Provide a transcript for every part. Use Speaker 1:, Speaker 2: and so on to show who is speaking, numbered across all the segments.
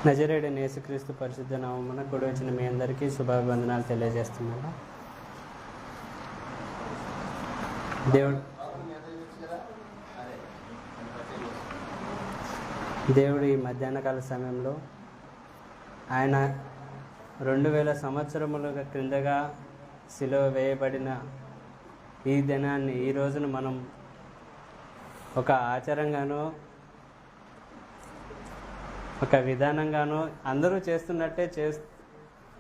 Speaker 1: నజరేయుడైన యేసుక్రీస్తు పరిశుద్ధ నామమున కూడి వచ్చిన మీ అందరికీ శుభాభివందనాలు తెలియజేస్తున్నాను. దేవుడు ఈ మధ్యాహ్నకాల సమయంలో ఆయన 2000 సంవత్సరముల క్రిందగా సిలువ వేయబడిన ఈ దినాన్ని, ఈ రోజును మనం ఒక ఆచారంగానో ఒక విధానంగానో అందరూ చేస్తున్నట్టే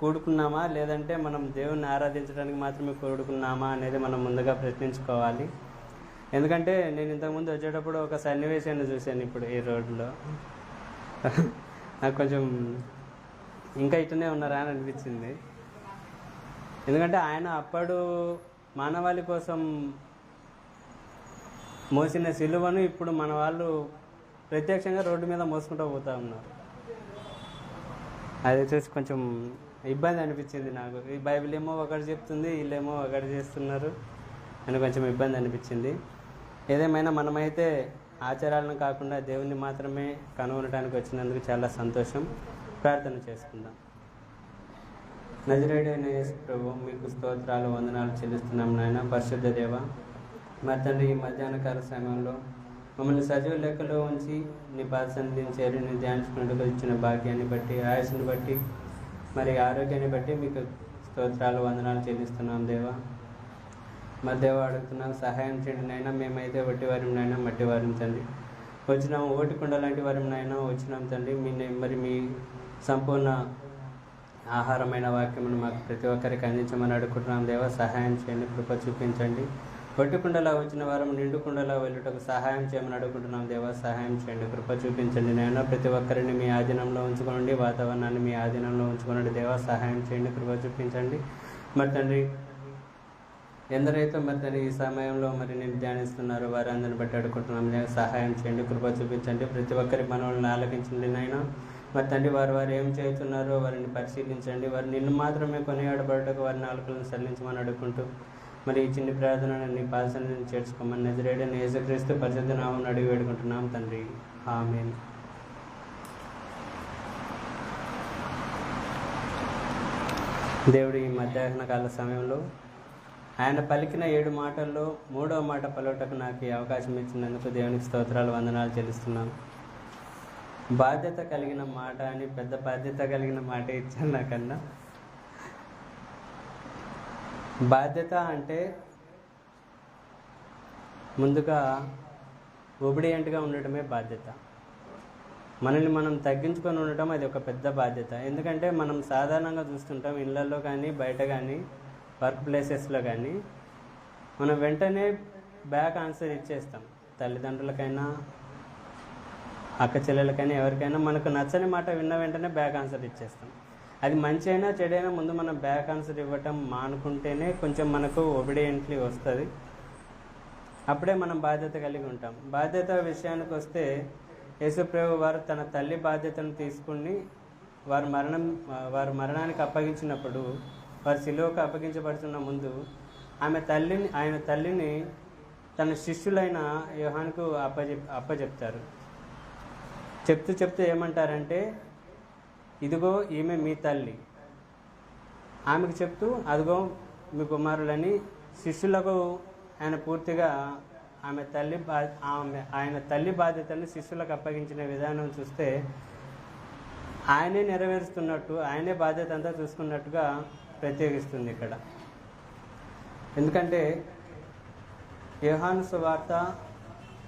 Speaker 1: కూడుకున్నామా, లేదంటే మనం దేవుణ్ణి ఆరాధించడానికి మాత్రమే కూడుకున్నామా అనేది మనం ముందుగా ప్రశ్నించుకోవాలి. ఎందుకంటే నేను ఇంతకుముందు వచ్చేటప్పుడు ఒక సన్నివేశాన్ని చూశాను ఇప్పుడు ఈ రోడ్లో. నాకు కొంచెం ఇంకా ఇట్లనే ఉన్నారా అని అనిపించింది. ఎందుకంటే ఆయన అప్పుడు మానవాళి కోసం మోసిన సిలువను ఇప్పుడు మన వాళ్ళు ప్రత్యక్షంగా రోడ్డు మీద మోసుకుంటూ పోతూ ఉన్నారు. అది చూసి కొంచెం ఇబ్బంది అనిపించింది నాకు. ఈ బైబిల్ ఏమో ఒకటి చెప్తుంది, వీళ్ళేమో ఒకటి చేస్తున్నారు అని కొంచెం ఇబ్బంది అనిపించింది. ఏదేమైనా మనమైతే ఆచారాలను కాకుండా దేవుణ్ణి మాత్రమే కనుగొనడానికి వచ్చినందుకు చాలా సంతోషం. ప్రార్థన చేసుకుందాం. నజరేయుడైన యేసు ప్రభు, మీకు స్తోత్రాలు, వందనాలు చెల్లిస్తున్నాం నాయన. పరిశుద్ధ దేవ, మరి తండ్రి, ఈ మధ్యాహ్నకాల సమయంలో మమ్మల్ని సజీవ లెక్కలో ఉంచి నీ పాదసన్నిధిని చేరి నీ ధ్యానించుకున్నట్టుగా ఇచ్చిన భాగ్యాన్ని బట్టి, ఆయుష్ని బట్టి, మరి ఆరోగ్యాన్ని బట్టి మీకు స్తోత్రాలు, వందనాలు చెల్లిస్తున్నాం దేవా. మరి దేవ అడుగుతున్నాం, సహాయం చేయండి నైనా. మేమైతే వట్టి వారినైనా మట్టి వారిని తండ్రి, వచ్చినాము ఓటి కుండ లాంటి వారినైనా వచ్చినాం తండ్రి. మరి మీ సంపూర్ణ ఆహారమైన వాక్యమును మాకు ప్రతి ఒక్కరికి అందించమని అడుగుతున్నాం దేవా. సహాయం చేయండి, కృప చూపించండి. ఒట్టికుండలా వచ్చిన వారం నిండుకుండలా వెళ్ళుటకు సహాయం చేయమని అడుగుతున్నాం దేవా. సహాయం చేయండి, కృప చూపించండి నేను. ప్రతి ఒక్కరిని మీ ఆధీనంలో ఉంచుకోండి, వాతావరణాన్ని మీ ఆధీనంలో ఉంచుకోండి దేవా. సహాయం చేయండి, కృప చూపించండి. మరి తండ్రి, ఎందరైతే మరి తండ్రి ఈ సమయంలో మరి నేను ధ్యానిస్తున్నారో వారందరిని బట్టి అడుగుతున్నాం దేవా. సహాయం చేయండి, కృప చూపించండి. ప్రతి ఒక్కరి మనల్ని ఆలకించండి నైనా. మరి తండ్రి, వారు ఏం చేస్తున్నారో వారిని పరిశీలించండి. వారు నిన్ను మాత్రమే కొనియాడబడటకు వారి నాలుకలను సల్లించమని అడుగుకుంటూ మరి ఈ చిన్ని ప్రార్థనను నీ పాదసన్నిధిని చేర్చుకోమని నజరేయుడైన యేసుక్రీస్తు పరిశుద్ధ నామమున అడిగి వేడుకుంటున్నాం తండ్రి, ఆమేన్. దేవుడు ఈ మధ్యాహ్న కాల సమయంలో ఆయన పలికిన 7 మాటల్లో 3వ మాట పలుకుటకు నాకు ఈ అవకాశం ఇచ్చినందుకు దేవునికి స్తోత్రాలు, వందనాలు చెల్లిస్తున్నాను. బాధ్యత కలిగిన మాట అని పెద్ద బాధ్యత కలిగిన మాట ఇచ్చాను నాకన్నా. బాధ్యత అంటే ముందుగా ఒబిడియంట్గా ఉండటమే బాధ్యత. మనల్ని మనం తగ్గించుకొని ఉండటం అది ఒక పెద్ద బాధ్యత. ఎందుకంటే మనం సాధారణంగా చూస్తుంటాం, ఇళ్ళల్లో కానీ బయట కానీ వర్క్ ప్లేసెస్లో కానీ మనం వెంటనే బ్యాక్ ఆన్సర్ ఇచ్చేస్తాం. తల్లిదండ్రులకైనా అక్క చెల్లెలకైనా ఎవరికైనా మనకు నచ్చని మాట విన్న వెంటనే బ్యాక్ ఆన్సర్ ఇచ్చేస్తాం. అది మంచి అయినా చెడైనా ముందు మనం బ్యాక్ ఆన్సర్ ఇవ్వటం మానుకుంటేనే కొంచెం మనకు ఒబిడియంట్లీ వస్తుంది. అప్పుడే మనం బాధ్యత కలిగి ఉంటాం. బాధ్యత విషయానికి వస్తే యేసుప్రభు వారు తన తల్లి బాధ్యతను తీసుకుని వారు మరణానికి అప్పగించినప్పుడు, వారు సిలువకు అప్పగించబడుతున్న ముందు ఆయన తల్లిని తన శిష్యులైన యోహానుకు అప్పచెప్తారు. చెప్తూ ఏమంటారంటే, ఇదిగో ఈమె మీ తల్లి. ఆమెకు చెప్తూ అదిగో మీ కుమారులని శిష్యులకు ఆయన పూర్తిగా ఆయన తల్లి బాధ్యతను శిష్యులకు అప్పగించిన విధానం చూస్తే ఆయనే నెరవేరుస్తున్నట్టు, ఆయనే బాధ్యత అంతా చూసుకున్నట్టుగా ప్రత్యేకిస్తుంది ఇక్కడ. ఎందుకంటే యోహాను సువార్త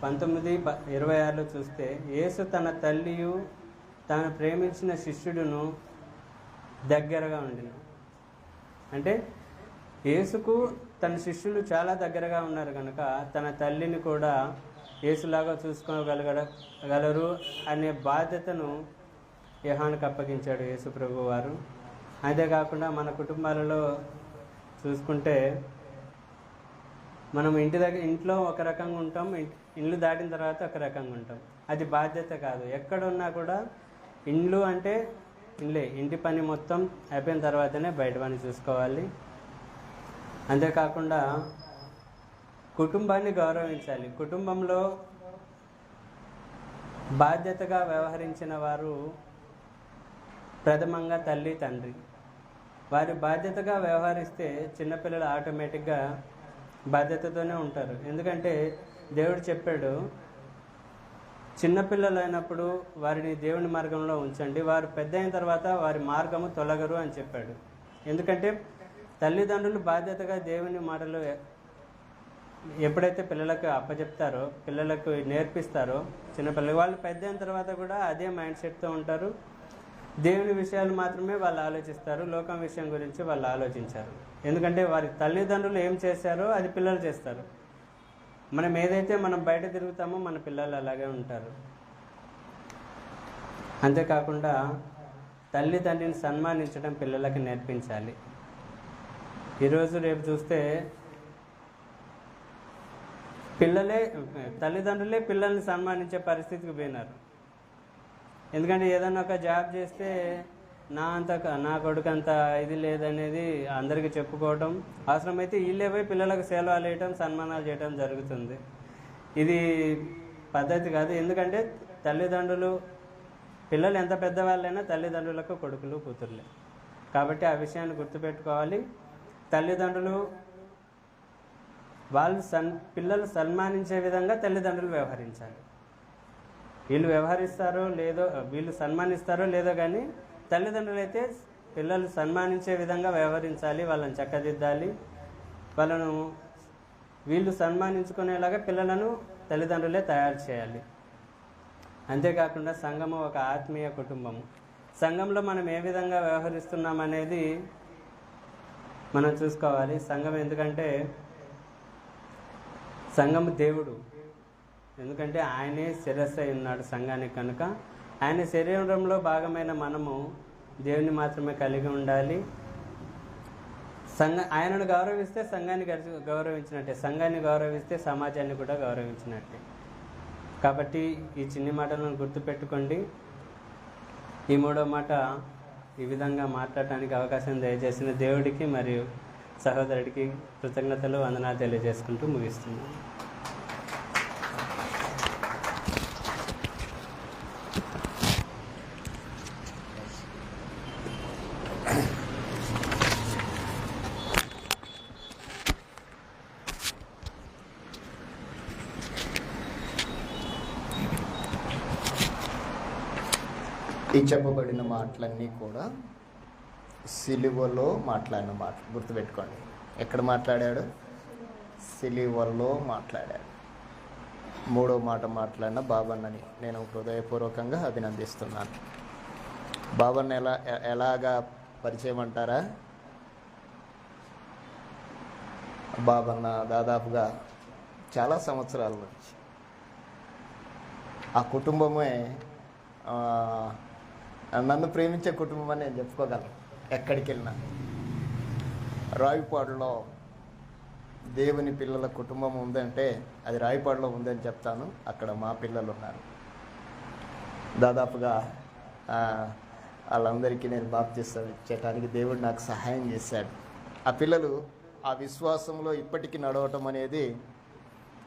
Speaker 1: 19:26లో చూస్తే, యేసు తన తల్లియు తాను ప్రేమించిన శిష్యుడును దగ్గరగా ఉండిన. అంటే యేసుకు తన శిష్యులు చాలా దగ్గరగా ఉన్నారు కనుక తన తల్లిని కూడా యేసులాగా చూసుకోగలరు అనే బాధ్యతను యోహానుకు అప్పగించాడు యేసు ప్రభు వారు. అంతేకాకుండా మన కుటుంబాలలో చూసుకుంటే మనం ఇంట్లో ఒక రకంగా ఉంటాం, ఇల్లు దాటిన తర్వాత ఒక రకంగా ఉంటాం. అది బాధ్యత కాదు. ఎక్కడున్నా కూడా ఇండ్లు అంటే ఇల్లే, ఇంటి పని మొత్తం అయిపోయిన తర్వాతనే బయట పని చూసుకోవాలి. అంతేకాకుండా కుటుంబాన్ని గౌరవించాలి. కుటుంబంలో బాధ్యతగా వ్యవహరించిన వారు ప్రథమంగా తల్లి తండ్రి వారి బాధ్యతగా వ్యవహరిస్తే చిన్నపిల్లలు ఆటోమేటిక్గా బాధ్యతతోనే ఉంటారు. ఎందుకంటే దేవుడు చెప్పాడు, చిన్నపిల్లలు అయినప్పుడు వారిని దేవుని మార్గంలో ఉంచండి, వారు పెద్ద అయిన తర్వాత వారి మార్గము తొలగరు అని చెప్పాడు. ఎందుకంటే తల్లిదండ్రులు బాధ్యతగా దేవుని మాటలు ఎప్పుడైతే పిల్లలకు అప్పచెప్తారో, పిల్లలకు నేర్పిస్తారో, చిన్నపిల్లలు వాళ్ళు పెద్ద అయిన తర్వాత కూడా అదే మైండ్ సెట్తో ఉంటారు. దేవుని విషయాలు మాత్రమే వాళ్ళు ఆలోచిస్తారు, లోకం విషయం గురించి వాళ్ళు ఆలోచించారు. ఎందుకంటే వారి తల్లిదండ్రులు ఏం చేశారో అది పిల్లలు చేస్తారు. మనం ఏదైతే మనం బయట తిరుగుతామో మన పిల్లలు అలాగే ఉంటారు. అంతేకాకుండా తల్లిదండ్రిని సన్మానించడం పిల్లలకి నేర్పించాలి. ఈరోజు రేపు చూస్తే తల్లిదండ్రులే పిల్లల్ని సన్మానించే పరిస్థితికి పోయినారు. ఎందుకంటే ఏదన్నా ఒక జాబ్ చేస్తే నా కొడుకు అంత ఇది లేదనేది అందరికీ చెప్పుకోవటం, అవసరమైతే వీళ్ళే పోయి పిల్లలకు సేవలు వేయటం, సన్మానాలు చేయటం జరుగుతుంది. ఇది పద్ధతి కాదు. ఎందుకంటే తల్లిదండ్రులు, పిల్లలు ఎంత పెద్దవాళ్ళైనా తల్లిదండ్రులకు కొడుకులు కూతుర్లే. కాబట్టి ఆ విషయాన్ని గుర్తుపెట్టుకోవాలి. తల్లిదండ్రులు పిల్లలు సన్మానించే విధంగా తల్లిదండ్రులు వ్యవహరించాలి. వీళ్ళు వ్యవహరిస్తారో లేదో, వీళ్ళు సన్మానిస్తారో లేదో, కానీ తల్లిదండ్రులు అయితే పిల్లలు సన్మానించే విధంగా వ్యవహరించాలి, వాళ్ళని చక్కదిద్దాలి. వీళ్ళు సన్మానించుకునేలాగా పిల్లలను తల్లిదండ్రులే తయారు చేయాలి. అంతేకాకుండా సంఘము ఒక ఆత్మీయ కుటుంబము. సంఘంలో మనం ఏ విధంగా వ్యవహరిస్తున్నాం అనేది మనం చూసుకోవాలి. సంఘం ఎందుకంటే సంఘము దేవుడు, ఎందుకంటే ఆయనే శిరస్సు అయి ఉన్నాడు సంఘానికి. కనుక ఆయన శరీరంలో భాగమైన మనము దేవుని మాత్రమే కలిగి ఉండాలి. ఆయనను గౌరవిస్తే సంఘాన్ని గౌరవించినట్టే, సంఘాన్ని గౌరవిస్తే సమాజాన్ని కూడా గౌరవించినట్టే. కాబట్టి ఈ చిన్ని మాటలను గుర్తుపెట్టుకోండి. ఈ మూడో మాట ఈ విధంగా మాట్లాడటానికి అవకాశం దయచేసిన దేవుడికి మరియు సహోదరుడికి కృతజ్ఞతలు, వందనాలు తెలియజేసుకుంటూ ముగిస్తున్నాను.
Speaker 2: ఈ చెప్పబడిన మాటలన్నీ కూడా సిలువలో మాట్లాడిన మాటలు గుర్తుపెట్టుకోండి. ఎక్కడ మాట్లాడాడు? సిలువలో మాట్లాడాడు. మూడో మాట మాట్లాడిన బాబన్నని నేను హృదయపూర్వకంగా అభినందిస్తున్నాను. బాబన్న ఎలాగా పరిచయం అంటారా? బాబన్న దాదాపుగా చాలా సంవత్సరాల నుంచి ఆ కుటుంబమే నన్ను ప్రేమించే కుటుంబం అని నేను చెప్పుకోగలను. ఎక్కడికి వెళ్ళినా రావిపాడులో దేవుని పిల్లల కుటుంబం ఉందంటే అది రావిపాడులో ఉందని చెప్తాను. అక్కడ మా పిల్లలు ఉన్నారు. దాదాపుగా వాళ్ళందరికీ నేను బాప్తిస్తం ఇచ్చేటానికి దేవుడు నాకు సహాయం చేశాడు. ఆ పిల్లలు ఆ విశ్వాసంలో ఇప్పటికీ నడవటం అనేది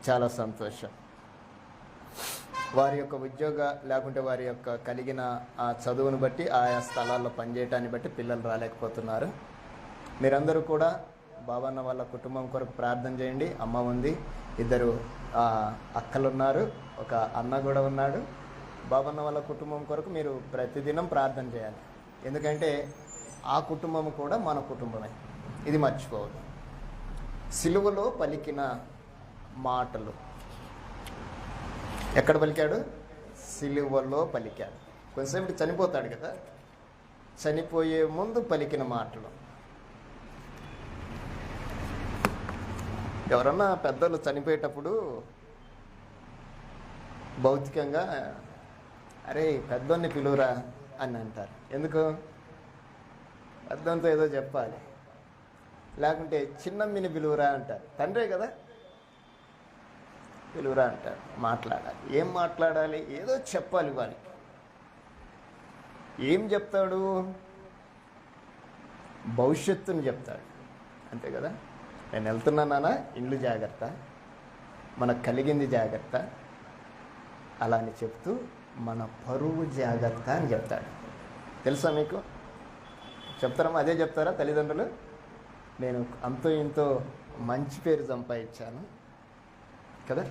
Speaker 2: చాలా సంతోషం. వారి యొక్క ఉద్యోగ లేకుంటే వారి యొక్క కలిగిన ఆ చదువును బట్టి ఆయా స్థలాల్లో పనిచేయటాన్ని బట్టి పిల్లలు రాలేకపోతున్నారు. మీరందరూ కూడా బాబన్న వాళ్ళ కుటుంబం కొరకు ప్రార్థన చేయండి. అమ్మ ఉంది, 2 అక్కలు ఉన్నారు, ఒక అన్న కూడా ఉన్నాడు. బాబన్న వాళ్ళ కుటుంబం కొరకు మీరు ప్రతిదినం ప్రార్థన చేయాలి. ఎందుకంటే ఆ కుటుంబం కూడా మన కుటుంబమే, ఇది మర్చిపోవద్దు. సిలువలో పలికిన మాటలు ఎక్కడ పలికాడు? సిలువలో పలికాడు. కొంతసేపు చనిపోతాడు కదా, చనిపోయే ముందు పలికిన మాటలు. ఎవరన్నా పెద్దలు చనిపోయేటప్పుడు భౌతికంగా అరే పెద్దోన్ని పిలువురా అని అంటారు. ఎందుకు? పెద్దంతో ఏదో చెప్పాలి. లేకుంటే చిన్నమ్మిని పిలువురా అంటారు. తండ్రే కదా, పిలువురా అంటారు. మాట్లాడాలి. ఏం మాట్లాడాలి? ఏదో చెప్పాలి. వానికి ఏం చెప్తాడు? భవిష్యత్తుని చెప్తాడు. అంతే కదా. నేను వెళ్తున్నానా, ఇల్లు జాగ్రత్త, మనకు కలిగింది జాగ్రత్త, అలా అని చెప్తూ మన పరువు జాగ్రత్త అని చెప్తాడు. తెలుసా మీకు? చెప్తారమ్మా? అదే చెప్తారా తల్లిదండ్రులు? నేను అంతో ఇంతో మంచి పేరు సంపాదించాను కదా,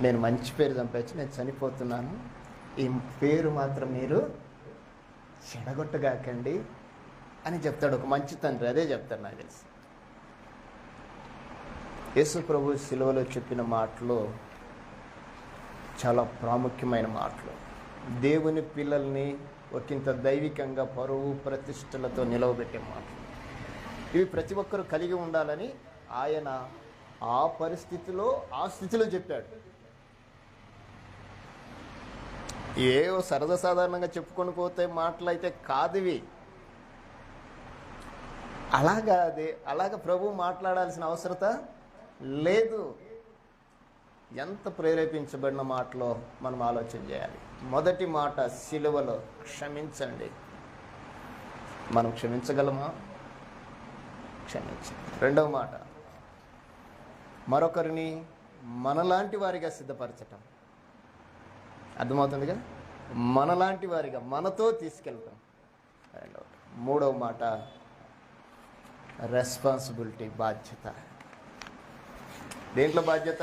Speaker 2: నేను మంచి పేరు సంపాదించి నేను చనిపోతున్నాను, ఈ పేరు మాత్రం మీరు చెడగొట్టగాకండి అని చెప్తాడు ఒక మంచి తండ్రి. అదే చెప్తాడు నాకు తెలిసి. యేసు ప్రభు శిలువలో చెప్పిన మాటలు చాలా ప్రాముఖ్యమైన మాటలు. దేవుని పిల్లల్ని ఒకంత దైవికంగా పరువు ప్రతిష్టలతో నిలవబెట్టే మాటలు ఇవి. ప్రతి ఒక్కరూ కలిగి ఉండాలని ఆయన ఆ పరిస్థితిలో ఆ స్థితిలో చెప్పాడు. ఏవో సర్వసాధారణంగా చెప్పుకొని పోతే మాటలు అయితే కాదు ఇవి. అలాగా ప్రభు మాట్లాడాల్సిన అవసరత లేదు. ఎంత ప్రేరేపించబడిన మాటలో మనం ఆలోచన చేయాలి. మొదటి మాట సిలువలో క్షమించండి. మనం క్షమించగలమా? క్షమించండి. రెండవ మాట మరొకరిని మనలాంటి వారిగా సిద్ధపరచటం. అర్థమవుతుందిగా? మనలాంటి వారిగా మనతో తీసుకెళ్తాం. మూడవ మాట రెస్పాన్సిబిలిటీ, బాధ్యత. దేంట్లో బాధ్యత?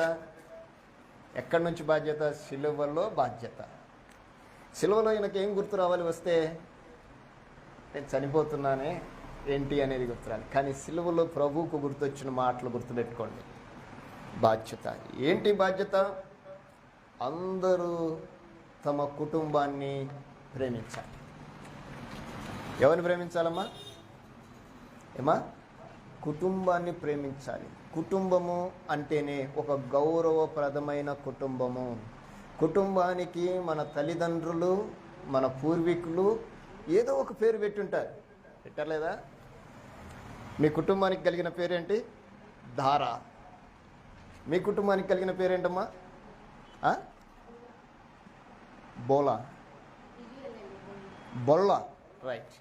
Speaker 2: ఎక్కడి నుంచి బాధ్యత? సిలువలో బాధ్యత. సిలువలో ఈయనకి ఏం గుర్తు రావాలి? వస్తే నేను చనిపోతున్నానే ఏంటి అనేది గుర్తురాలి. కానీ సిలువలో ప్రభువుకు గుర్తొచ్చిన మాటలు గుర్తుపెట్టుకోండి. బాధ్యత ఏంటి? బాధ్యత అందరూ తమ కుటుంబాన్ని ప్రేమించాలి. ఎవరిని ప్రేమించాలమ్మా? ఏమా? కుటుంబాన్ని ప్రేమించాలి. కుటుంబము అంటేనే ఒక గౌరవప్రదమైన కుటుంబము. కుటుంబానికి మన తల్లిదండ్రులు, మన పూర్వీకులు ఏదో ఒక పేరు పెట్టుంటారు. పెట్టలేదా? మీ కుటుంబానికి కలిగిన పేరేంటి? ధార. మీ కుటుంబానికి కలిగిన పేరేంటమ్మా? బోలా, బొల్ల. రైట్.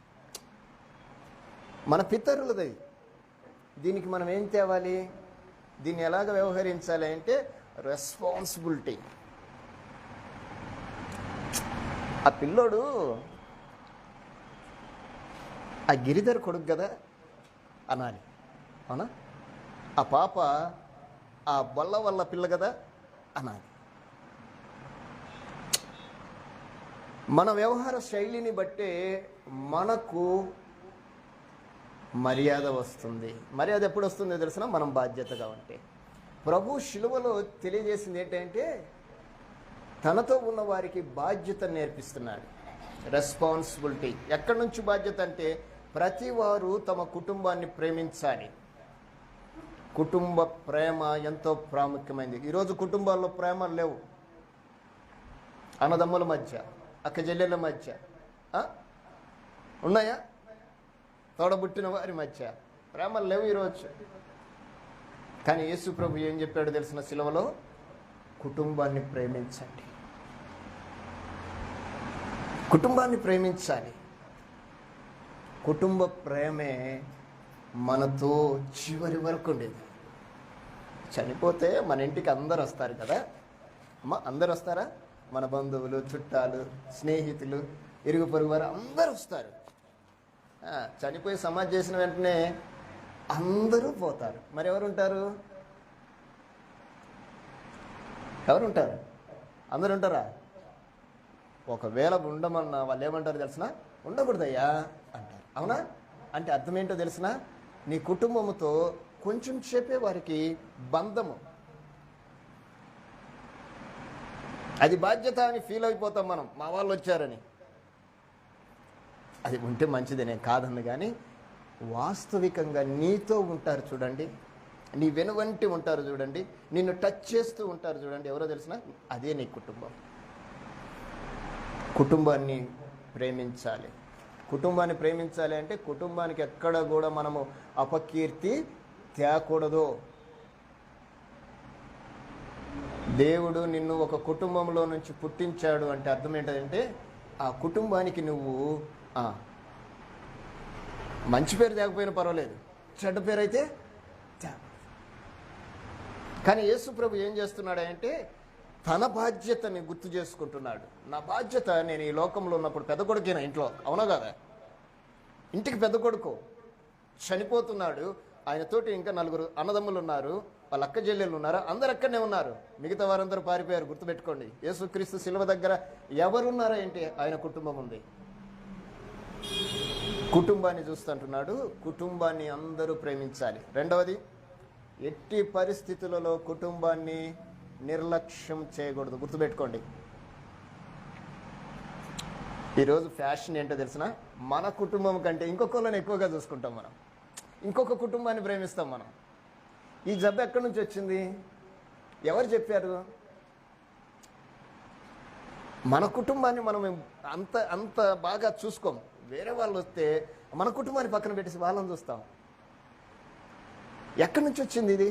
Speaker 2: మన పితరులది. దీనికి మనం ఏం తేవాలి? దీన్ని ఎలాగ వ్యవహరించాలి అంటే రెస్పాన్సిబిలిటీ. ఆ పిల్లోడు ఆ గిరిధర్ కొడుకు కదా అనాలి, అవునా? ఆ పాప ఆ బొల్ల వల్ల పిల్ల కదా అనాలి. మన వ్యవహార శైలిని బట్టే మనకు మర్యాద వస్తుంది. మర్యాద ఎప్పుడు వస్తుందో తెలిసిన? మనం బాధ్యతగా ఉంటే. ప్రభు శిలువలో తెలియజేసింది ఏంటంటే తనతో ఉన్న వారికి బాధ్యత నేర్పిస్తున్నాడు. రెస్పాన్సిబిలిటీ. ఎక్కడి నుంచి బాధ్యత అంటే ప్రతి వారు తమ కుటుంబాన్ని ప్రేమించాలి. కుటుంబ ప్రేమ ఎంతో ప్రాముఖ్యమైనది. ఈరోజు కుటుంబాల్లో ప్రేమలు లేవు. అన్నదమ్ముల మధ్య, అక్క చెల్లెళ్ళ మధ్య ఉన్నాయా? తోడబుట్టిన వారి మధ్య ప్రేమలు లేవు ఈరోజు. కానీ యేసు ప్రభు ఏం చెప్పాడు తెలిసిన? సిలువలో కుటుంబాన్ని ప్రేమించండి. కుటుంబాన్ని ప్రేమించాలి. కుటుంబ ప్రేమే మనతో చివరి వరకు ఉండేది. చనిపోతే మన ఇంటికి అందరు వస్తారు కదా అమ్మ? అందరు వస్తారా? మన బంధువులు, చుట్టాలు, స్నేహితులు, ఇరుగు పొరుగు వారు అందరూ వస్తారు. చనిపోయి సమాధి చేసిన వెంటనే అందరూ పోతారు. మరి ఎవరుంటారు? ఎవరుంటారు? అందరు ఉంటారా? ఒకవేళ ఉండమన్నా వాళ్ళు ఏమంటారు తెలిసిన? ఉండకూడదయ్యా అంటారు. అవునా? అంటే అర్థం ఏంటో తెలిసిన? నీ కుటుంబముతో కొంచెం సేపే వారికి బంధము. అది బాధ్యత అని ఫీల్ అయిపోతాం మనం, మా వాళ్ళు వచ్చారని. అది ఉంటే మంచిది, నేను కాదన్ను. కానీ వాస్తవికంగా నీతో ఉంటారు చూడండి, నీ వెనువంటి ఉంటారు చూడండి, నిన్ను టచ్ చేస్తూ ఉంటారు చూడండి. ఎవరో తెలిసిన? అదే నీ కుటుంబం. కుటుంబాన్ని ప్రేమించాలి. కుటుంబాన్ని ప్రేమించాలి అంటే కుటుంబానికి ఎక్కడ కూడా మనము అపకీర్తి తేకూడదు. దేవుడు నిన్ను ఒక కుటుంబంలో నుంచి పుట్టించాడు అంటే అర్థం ఏంటంటే ఆ కుటుంబానికి నువ్వు మంచి పేరు తేకపోయినా పర్వాలేదు, చెడ్డ పేరు అయితే కానీ యేసు ప్రభు ఏం చేస్తున్నాడంటే తన బాధ్యతని గుర్తు చేసుకుంటున్నాడు. నా బాధ్యత, నేను ఈ లోకంలో ఉన్నప్పుడు పెద్ద కొడుకేనా ఇంట్లో, అవునా కదా? ఇంటికి పెద్ద కొడుకు చనిపోతున్నాడు. ఆయనతోటి ఇంకా 4 అన్నదమ్ములు ఉన్నారు, వాళ్ళ అక్క చెల్లెళ్ళు ఉన్నారు, అందరు అక్కడనే ఉన్నారు. మిగతా వారందరూ పారిపోయారు. గుర్తుపెట్టుకోండి, యేసుక్రీస్తు శిలువ దగ్గర ఎవరున్నారా ఏంటి? ఆయన కుటుంబం ఉంది. కుటుంబాన్ని చూస్తుంటున్నాడు. కుటుంబాన్ని అందరూ ప్రేమించాలి. రెండవది, ఎట్టి పరిస్థితులలో కుటుంబాన్ని నిర్లక్ష్యం చేయకూడదు. గుర్తుపెట్టుకోండి, ఈరోజు ఫ్యాషన్ ఏంటో తెలిసిన, మన కుటుంబం కంటే ఇంకొకళ్ళని ఎక్కువగా చూసుకుంటాం మనం, ఇంకొక కుటుంబాన్ని ప్రేమిస్తాం మనం. ఈ జబ్బు ఎక్కడి నుంచి వచ్చింది? ఎవరు చెప్పారు? మన కుటుంబాన్ని మనం అంత బాగా చూసుకోం. వేరే వాళ్ళు వస్తే మన కుటుంబాన్ని పక్కన పెట్టేసి వాళ్ళని చూస్తాం. ఎక్కడి నుంచి వచ్చింది ఇది?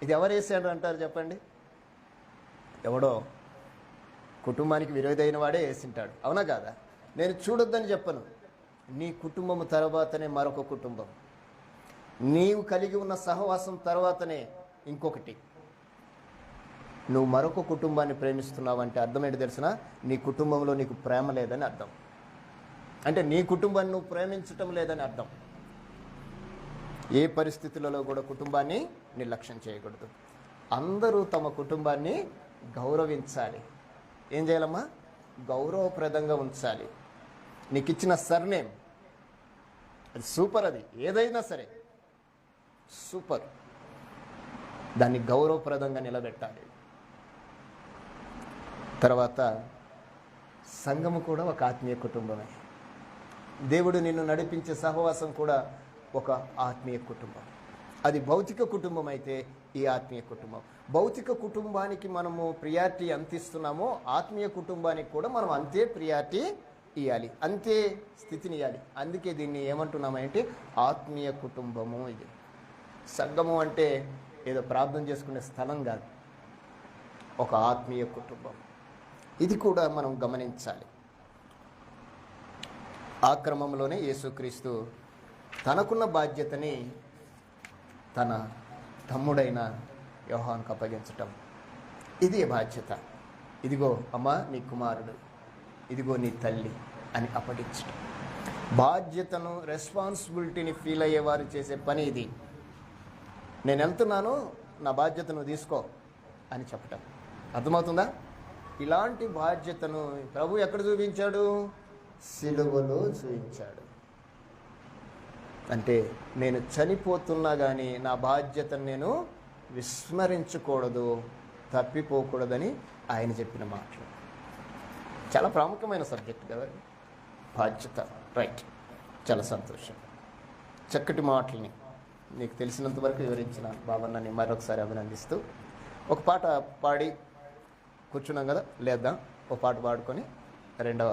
Speaker 2: ఇది ఎవరు వేసాడు అంటారు చెప్పండి? ఎవడో కుటుంబానికి విరోధైన వాడే వేసింటాడు, అవునా కాదా? నేను చూడొద్దని చెప్పను. నీ కుటుంబం తర్వాతనే మరొక కుటుంబం, నీవు కలిగి ఉన్న సహవాసం తర్వాతనే ఇంకొకటి. నువ్వు మరొక కుటుంబాన్ని ప్రేమిస్తున్నావంటే అర్థం ఏంటి తెలిసిన? నీ కుటుంబంలో నీకు ప్రేమ లేదని అర్థం. అంటే నీ కుటుంబాన్ని నువ్వు ప్రేమించటం లేదని అర్థం. ఏ పరిస్థితులలో కూడా కుటుంబాన్ని నిర్లక్ష్యం చేయకూడదు. అందరూ తమ కుటుంబాన్ని గౌరవించాలి. ఏం చేయాలమ్మా? గౌరవప్రదంగా ఉంచాలి. నీకు ఇచ్చిన సర్నేమ్ అది సూపర్, అది ఏదైనా సరే సూపర్, దాన్ని గౌరవప్రదంగా నిలబెట్టాలి. తర్వాత సంఘము కూడా ఒక ఆత్మీయ కుటుంబమే. దేవుడు నిన్ను నడిపించే సహవాసం కూడా ఒక ఆత్మీయ కుటుంబం. అది భౌతిక కుటుంబం అయితే ఈ ఆత్మీయ కుటుంబం. భౌతిక కుటుంబానికి మనము ప్రియారిటీ ఎంత ఇస్తున్నామో ఆత్మీయ కుటుంబానికి కూడా మనం అంతే ప్రియారిటీ ఇవ్వాలి, అంతే స్థితిని ఇవ్వాలి. అందుకే దీన్ని ఏమంటున్నామంటే ఆత్మీయ కుటుంబము. ఇది సంఘము అంటే ఏదో ప్రార్థన చేసుకునే స్థలం కాదు, ఒక ఆత్మీయ కుటుంబం. ఇది కూడా మనం గమనించాలి. ఆ క్రమంలోనే యేసుక్రీస్తు తనకున్న బాధ్యతని తన తమ్ముడైన యోహానుకు అప్పగించటం, ఇది బాధ్యత. ఇదిగో అమ్మా నీ కుమారుడు, ఇదిగో నీ తల్లి అని అప్పగించటం. బాధ్యతను, రెస్పాన్సిబిలిటీని ఫీల్ అయ్యేవారు చేసే పని ఇది. నేను వెళ్తున్నాను, నా బాధ్యతను తీసుకో అని చెప్పటం. అర్థమవుతుందా? ఇలాంటి బాధ్యతను ప్రభు ఎక్కడ చూపించాడు? సిలువలో చూపించాడు. అంటే నేను చనిపోతున్నా కానీ నా బాధ్యతను నేను విస్మరించకూడదు, తప్పిపోకూడదని ఆయన చెప్పిన మాటలు. చాలా ప్రాముఖ్యమైన సబ్జెక్ట్ కదా బాధ్యత. రైట్, చాలా సంతోషం. చక్కటి మాటల్ని నీకు తెలిసినంత వరకు వివరించిన బాబన్నని మరొకసారి అభినందిస్తూ ఒక పాట పాడి కూర్చున్నాం కదా, లేద్దాం. ఒక పాట పాడుకొని రెండవ